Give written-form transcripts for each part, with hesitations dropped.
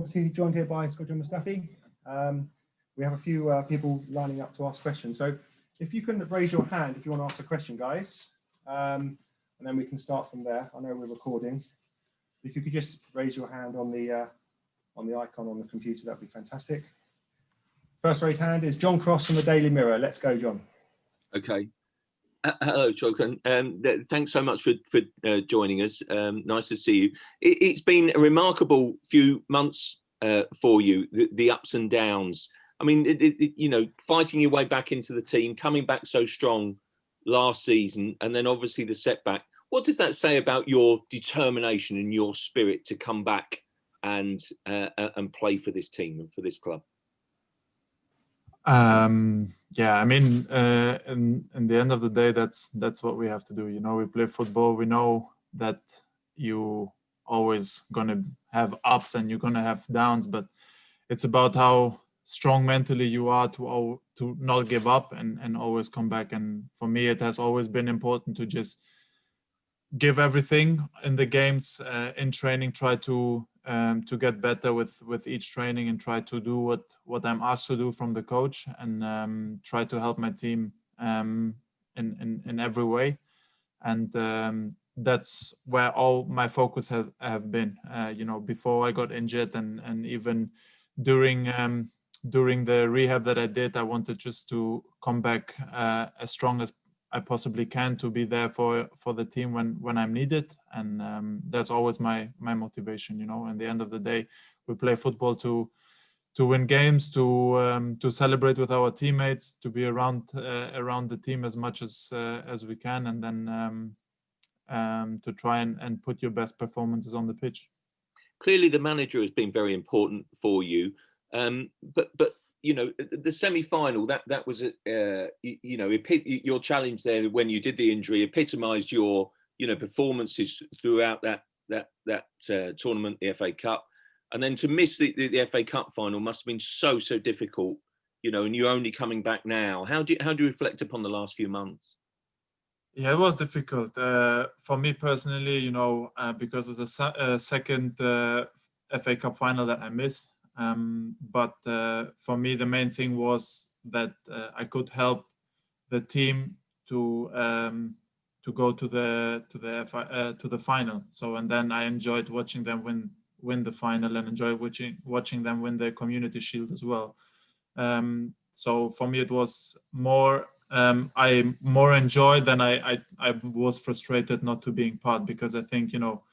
obviously joined here by Shkodran Mustafi. We have a few people lining up to ask questions. So if you can raise your hand if you want to ask a question, guys, and then we can start from there. I know we're recording. If you could just raise your hand on the icon on the computer, that'd be fantastic. First raised hand is John Cross from the Daily Mirror. Let's go, John. Okay. Hello, Shkodran. Thanks so much for joining us. Nice to see you. It's been a remarkable few months for you, the ups and downs. I mean, you know, fighting your way back into the team, coming back so strong last season, and then obviously the setback. What does that say about your determination and your spirit to come back and play for this team and for this club? Yeah, I mean, in the end of the day, that's what we have to do. You know, we play football. We know that you always gonna have ups and you're gonna have downs, but it's about how strong mentally you are to not give up and always come back. And for me, it has always been important to just give everything in the games, in training, try to get better with each training and try to do what I'm asked to do from the coach, and try to help my team in every way. And that's where all my focus have been. You know, before I got injured and even during the rehab that I did, I wanted just to come back as strong as I possibly can to be there for the team when I'm needed, and that's always my motivation. You know, at the end of the day, we play football to win games, to celebrate with our teammates, to be around the team as much as we can, and then to try and put your best performances on the pitch. Clearly, the manager has been very important for you, but you know, the semi-final, that was you know, your challenge there when you did the injury epitomised your, you know, performances throughout that tournament, the FA Cup, and then to miss the FA Cup final must have been so difficult, you know, and you're only coming back now. How do you reflect upon the last few months? Yeah, it was difficult for me personally, you know, because it's a second FA Cup final that I missed. But for me, the main thing was that I could help the team to go to the final. So, and then I enjoyed watching them win the final, and enjoyed watching them win the Community Shield as well. So for me, it was more. I more enjoyed than I was frustrated not to being part, because I think, you know,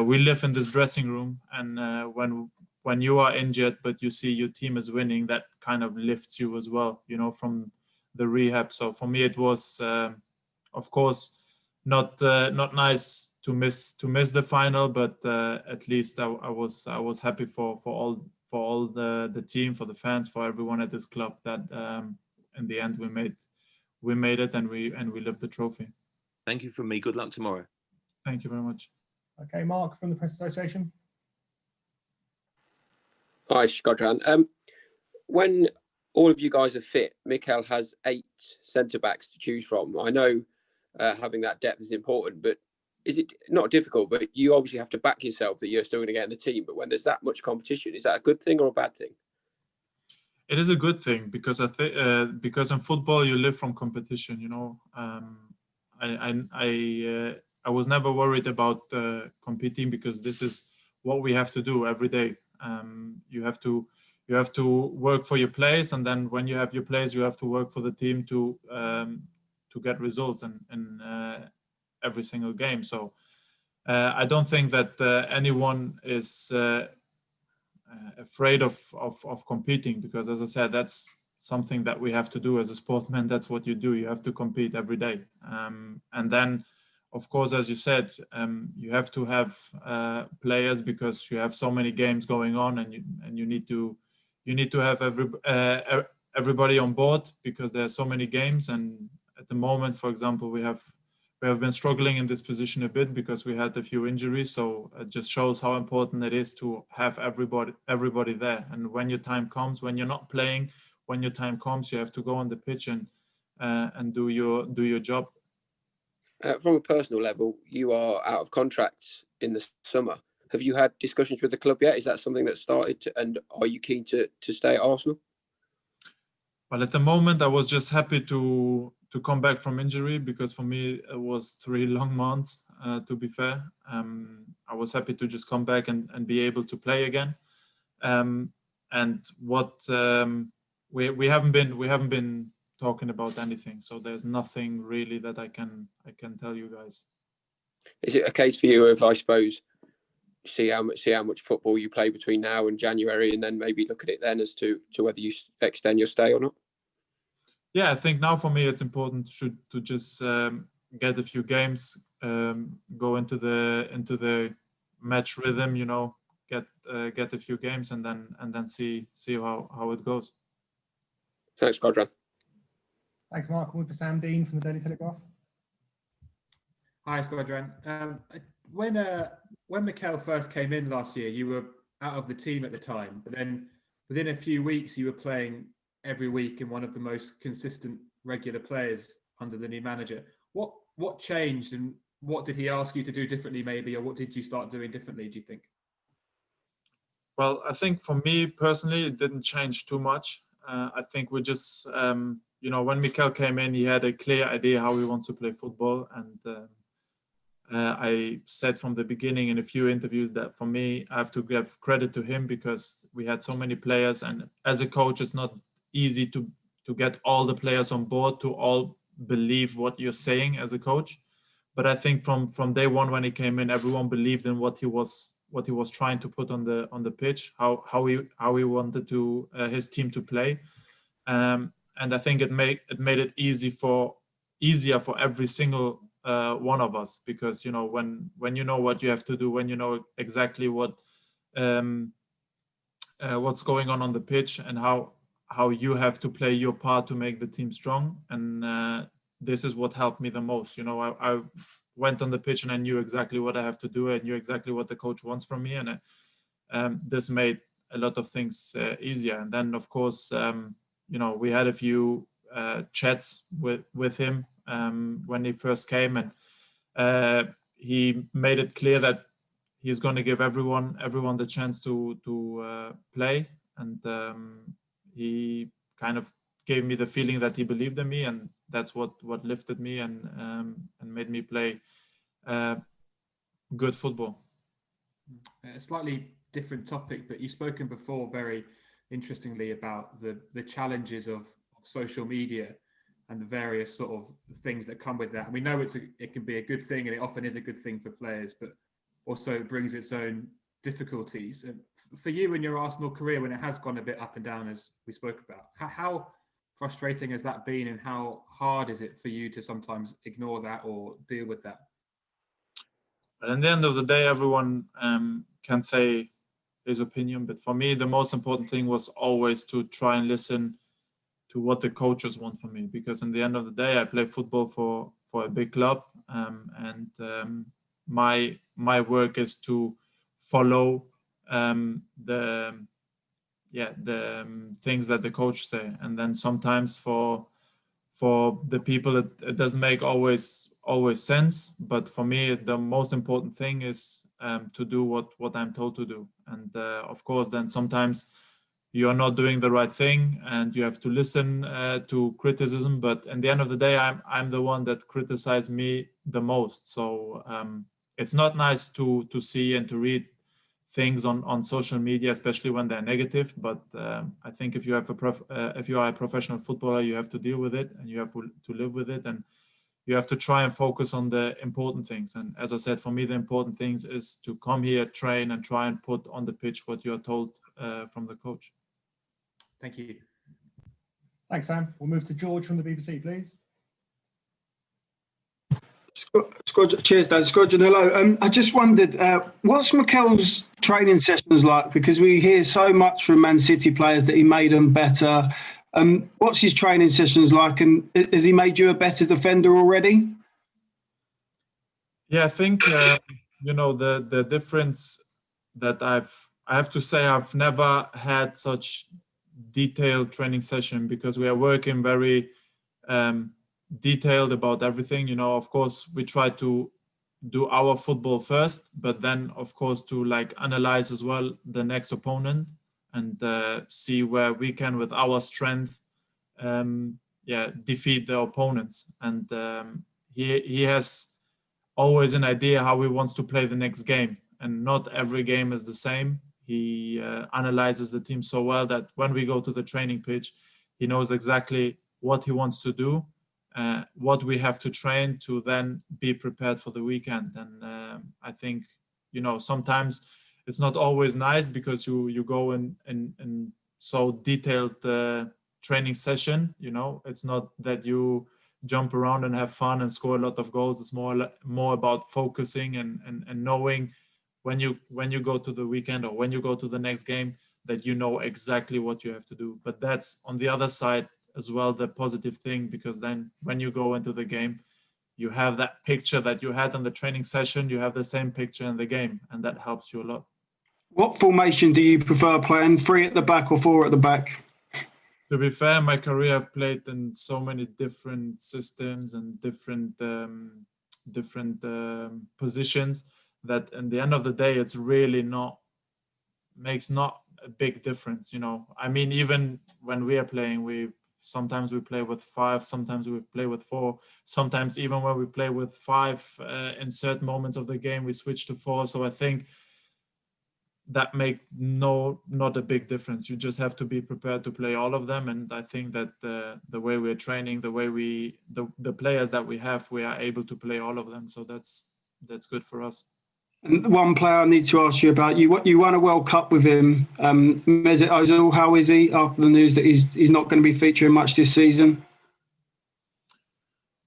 we live in this dressing room, and when you are injured but you see your team is winning, that kind of lifts you as well, you know, from the rehab. So for me, it was of course not nice to miss the final, but at least I was happy for all the team, for the fans, for everyone at this club, that in the end we made it, and we lift the trophy. Thank you from me. Good luck tomorrow. Thank you very much. Okay, Mark from the Press Association. Hi, Shkodran. When all of you guys are fit, Mikel has 8 centre-backs to choose from. I know having that depth is important, but is it not difficult? But you obviously have to back yourself that you're still going to get in the team. But when there's that much competition, is that a good thing or a bad thing? It is a good thing, because I think because in football you live from competition. You know, I was never worried about competing, because this is what we have to do every day. You have to work for your place, and then when you have your place, you have to work for the team to get results in every single game. So I don't think that anyone is afraid of competing, because, as I said, that's something that we have to do as a sportsman. That's what you do. You have to compete every day, and then, of course, as you said, you have to have players, because you have so many games going on, and you need to have everybody on board, because there are so many games. And at the moment, for example, we have been struggling in this position a bit, because we had a few injuries. So it just shows how important it is to have everybody there. And when your time comes, when you're not playing, when your time comes, you have to go on the pitch and do your job. From a personal level, you are out of contract in the summer. Have you had discussions with the club yet? Is that something that started and are you keen to stay at Arsenal? Well, at the moment, I was just happy to come back from injury, because for me it was 3 long months. To be fair, I was happy to just come back and be able to play again. And what we haven't been talking about anything, so there's nothing really that I can tell you guys. Is it a case for you of, I suppose, see how much football you play between now and January, and then maybe look at it then as to whether you extend your stay or not? Yeah, I think now for me it's important to just get a few games, go into the match rhythm, get a few games, and then see how it goes. Thanks, Shkodran. Thanks, Mark. We'll move to Sam Dean from the Daily Telegraph. Hi, Shkodran. When Mikel first came in last year, you were out of the team at the time, but then within a few weeks you were playing every week and one of the most consistent regular players under the new manager. What changed, and what did he ask you to do differently maybe, or what did you start doing differently, do you think? Well, I think for me personally, it didn't change too much. I think we just, when Mikel came in, he had a clear idea how he wants to play football. And I said from the beginning in a few interviews that for me, I have to give credit to him, because we had so many players. And as a coach, it's not easy to get all the players on board, to all believe what you're saying as a coach. But I think from day one when he came in, everyone believed in what he was trying to put on the pitch, how he wanted to his team to play, and I think it made it easier for every single one of us, because when you know what you have to do, when you know exactly what's going on the pitch, and how you have to play your part to make the team strong, and this is what helped me the most. I went on the pitch and I knew exactly what I have to do. I knew exactly what the coach wants from me, and this made a lot of things easier. And then, of course, we had a few chats with him when he first came, and he made it clear that he's going to give everyone the chance to play, and he kind of gave me the feeling that he believed in me, and that's what lifted me and made me play good football. A slightly different topic, but you've spoken before very interestingly about the challenges of social media and the various sort of things that come with that. And we know it can be a good thing, and it often is a good thing for players, but also it brings its own difficulties. And for you in your Arsenal career, when it has gone a bit up and down, as we spoke about, how frustrating has that been, and how hard is it for you to sometimes ignore that or deal with that? But at the end of the day, everyone can say his opinion. But for me, the most important thing was always to try and listen to what the coaches want from me. Because in the end of the day, I play football for a big club. And my work is to follow the things that the coach say. And then sometimes for the people, it doesn't make always sense. But for me, the most important thing is to do what I'm told to do. And of course, then sometimes you are not doing the right thing, and you have to listen to criticism. But at the end of the day, I'm the one that criticized me the most. So it's not nice to see and to read things on social media, especially when they're negative. But I think if you are a professional footballer, you have to deal with it, and you have to live with it, and you have to try and focus on the important things. And as I said, for me, the important things is to come here, train, and try and put on the pitch what you are told from the coach. Thank you. Thanks, Sam. We'll move to George from the BBC, please. Cheers, Dan. Shkodran, hello. I just wondered, what's Mikel's training sessions like? Because we hear so much from Man City players that he made them better. What's his training sessions like, and has he made you a better defender already? Yeah, I think the difference that I have to say, I've never had such detailed training session, because we are working very detailed about everything. Of course, we try to do our football first, but then of course to like analyze as well the next opponent and see where we can with our strength defeat the opponents. And he has always an idea how he wants to play the next game, and not every game is the same. He analyzes the team so well that when we go to the training pitch, he knows exactly what he wants to do, what we have to train to then be prepared for the weekend. And I think, you know, sometimes it's not always nice because you go in so detailed training session. You know, it's not that you jump around and have fun and score a lot of goals. It's more about focusing and knowing when you go to the weekend or when you go to the next game that you know exactly what you have to do. But that's on the other side as well, the positive thing, because then when you go into the game, you have that picture that you had in the training session, you have the same picture in the game, and that helps you a lot. What formation do you prefer playing? 3 at the back or 4 at the back? To be fair, my career I've played in so many different systems and different positions that in the end of the day, it's really makes not a big difference. You know, I mean, even when we are playing, sometimes we play with 5, sometimes we play with 4, sometimes even when we play with 5 in certain moments of the game, we switch to 4. So I think that makes not a big difference. You just have to be prepared to play all of them. And I think that the way we're training, the way the players that we have, we are able to play all of them. So that's good for us. And one player I need to ask you about, you won a World Cup with him, Mesut Ozil. How is he after the news that he's not going to be featuring much this season?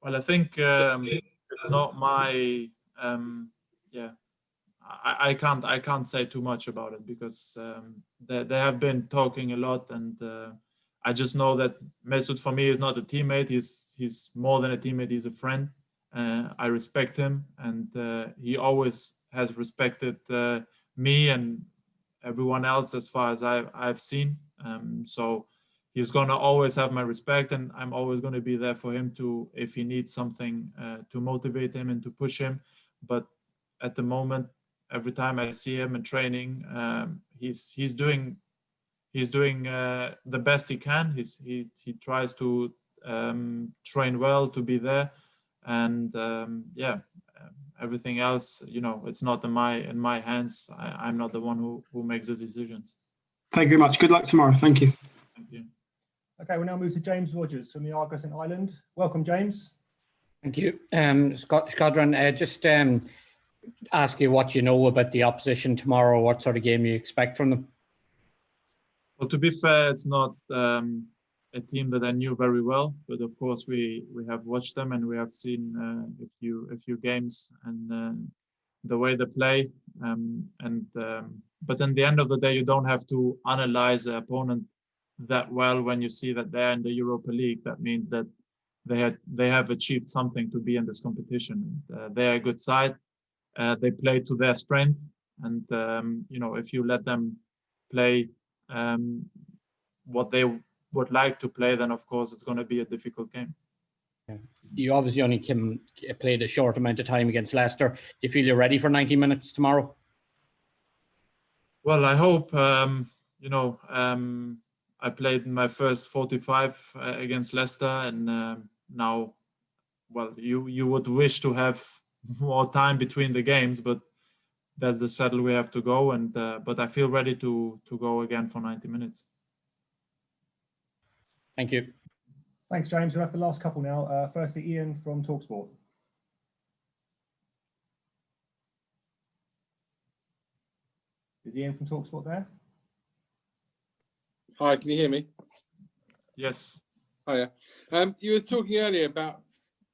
Well, I think it's not my I can't say too much about it because they have been talking a lot, and I just know that Mesut for me is not a teammate. He's more than a teammate. He's a friend. I respect him, and he always has respected me and everyone else as far as I've seen. So he's gonna always have my respect, and I'm always gonna be there for him if he needs something to motivate him and to push him. But at the moment, every time I see him in training, he's doing the best he can. He tries to train well to be there, and everything else, you know, it's not in my hands. I'm not the one who makes the decisions. Thank you very much. Good luck tomorrow. Thank you. Thank you. Okay, we'll now move to James Rogers from the Argos in Ireland. Welcome, James. Thank you. Shkodran, just ask you what you know about the opposition tomorrow, what sort of game you expect from them. Well, to be fair, it's not a team that I knew very well, but of course we have watched them and we have seen a few games and the way they play. But in the end of the day, you don't have to analyze the opponent that well when you see that they're in the Europa League. That means that they have achieved something to be in this competition. They're a good side. They play to their strength, and you know, if you let them play what they would like to play, then of course it's going to be a difficult game. Yeah. You obviously only played a short amount of time against Leicester. Do you feel you're ready for 90 minutes tomorrow? Well, I hope. You know, I played my first 45 against Leicester, and now, well, you would wish to have more time between the games, but that's the saddle we have to go. And but I feel ready to go again for 90 minutes. Thank you. Thanks, James. We'll have the last couple now. Firstly, Ian from TalkSport. Is Ian from TalkSport there? Hi, can you hear me? Yes. Hiya. You were talking earlier about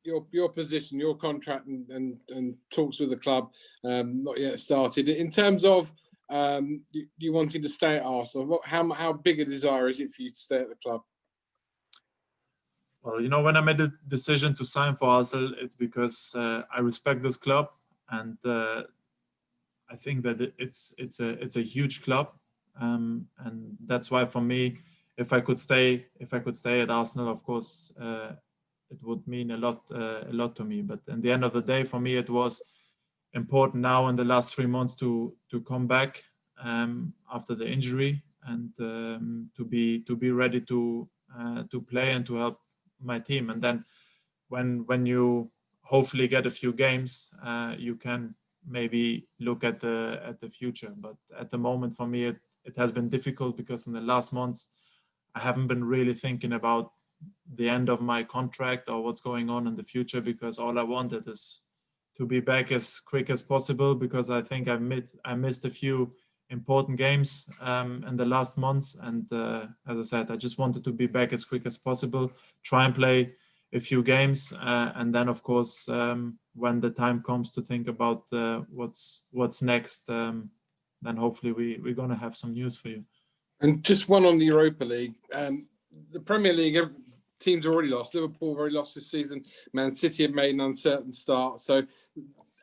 your position, your contract, and talks with the club not yet started. In terms of you wanting to stay at Arsenal, how big a desire is it for you to stay at the club? Well, you know, when I made the decision to sign for Arsenal, it's because I respect this club, and I think that it's a huge club, and that's why for me, if I could stay at Arsenal, of course, it would mean a lot to me. But in the end of the day, for me, it was important now in the last 3 months to come back after the injury, and to be ready to play and to help my team. And then when you hopefully get a few games, you can maybe look at the future. But at the moment, for me, it has been difficult, because in the last months I haven't been really thinking about the end of my contract or what's going on in the future, because all I wanted is to be back as quick as possible, because I think I missed a few important games in the last months. And as I said, I just wanted to be back as quick as possible, try and play a few games, and then of course when the time comes to think about what's next, then hopefully we're going to have some news for you. And just one on the Europa League. The Premier League teams already lost. Liverpool have already lost this season. Man City have made an uncertain start. So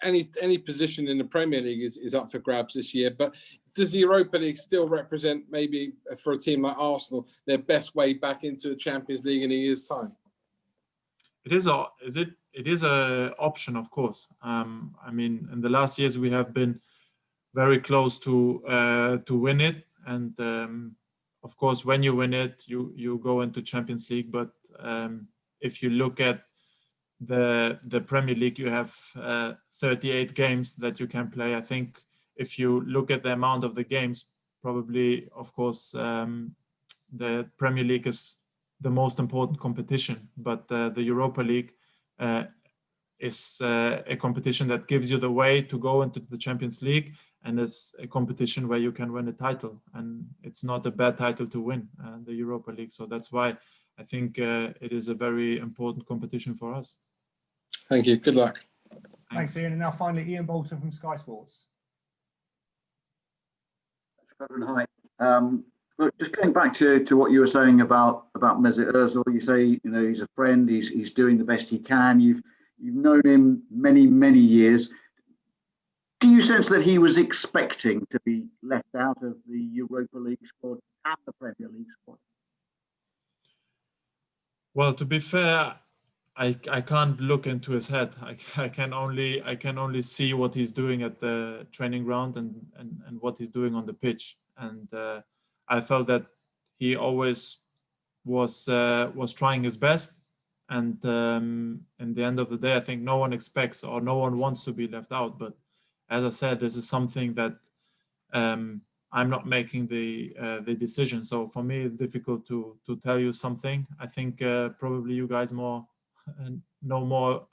any position in the Premier League is up for grabs this year. But does the Europa League still represent, maybe for a team like Arsenal, their best way back into the Champions League in a year's time? It is a option, of course. I mean, in the last years we have been very close to win it, and of course, when you win it, you go into Champions League. But if you look at the Premier League, you have 38 games that you can play. I think if you look at the amount of the games, probably, of course, the Premier League is the most important competition, but the Europa League is a competition that gives you the way to go into the Champions League, and it's a competition where you can win a title, and it's not a bad title to win, the Europa League. So that's why I think it is a very important competition for us. Thank you. Good luck. Thanks, Ian. And now finally, Ian Bolton from Sky Sports. Hi. Look, just going back to what you were saying about Mesut Ozil, you say, you know, he's a friend, he's doing the best he can. You've known him many years. Do you sense that he was expecting to be left out of the Europa League squad and the Premier League squad? Well, to be fair, I can't look into his head. I can only see what he's doing at the training ground and what he's doing on the pitch. And I felt that he always was trying his best. And in the end of the day, I think no one expects or no one wants to be left out. But as I said, this is something that I'm not making the decision. So for me, it's difficult to tell you something. I think probably you guys know more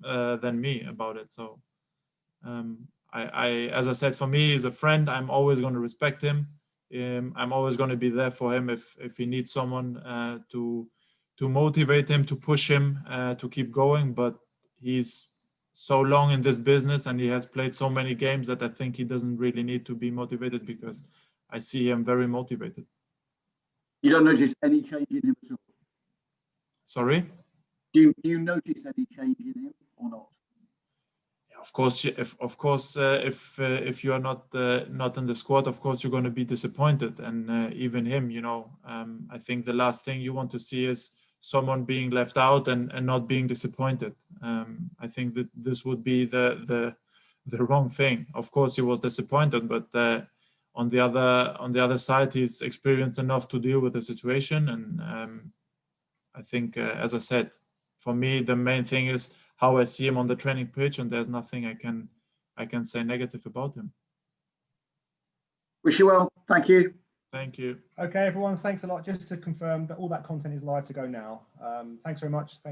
than me about it. So as I said, for me, he's a friend. I'm always going to respect him. I'm always going to be there for him if he needs someone to motivate him, to push him to keep going. But he's so long in this business and he has played so many games that I think he doesn't really need to be motivated, because I see him very motivated. You don't notice any change in him at all? Sorry? Do you notice any change in him or not? Of course, if you are not in the squad, of course you're going to be disappointed, and even him. You know, I think the last thing you want to see is someone being left out and not being disappointed. I think that this would be the wrong thing. Of course, he was disappointed, but on the other side, he's experienced enough to deal with the situation, and I think, as I said, for me, the main thing is how I see him on the training pitch, and there's nothing I can say negative about him. Wish you well. Thank you. Thank you. Okay, everyone, thanks a lot. Just to confirm that all that content is live to go now. Thanks very much.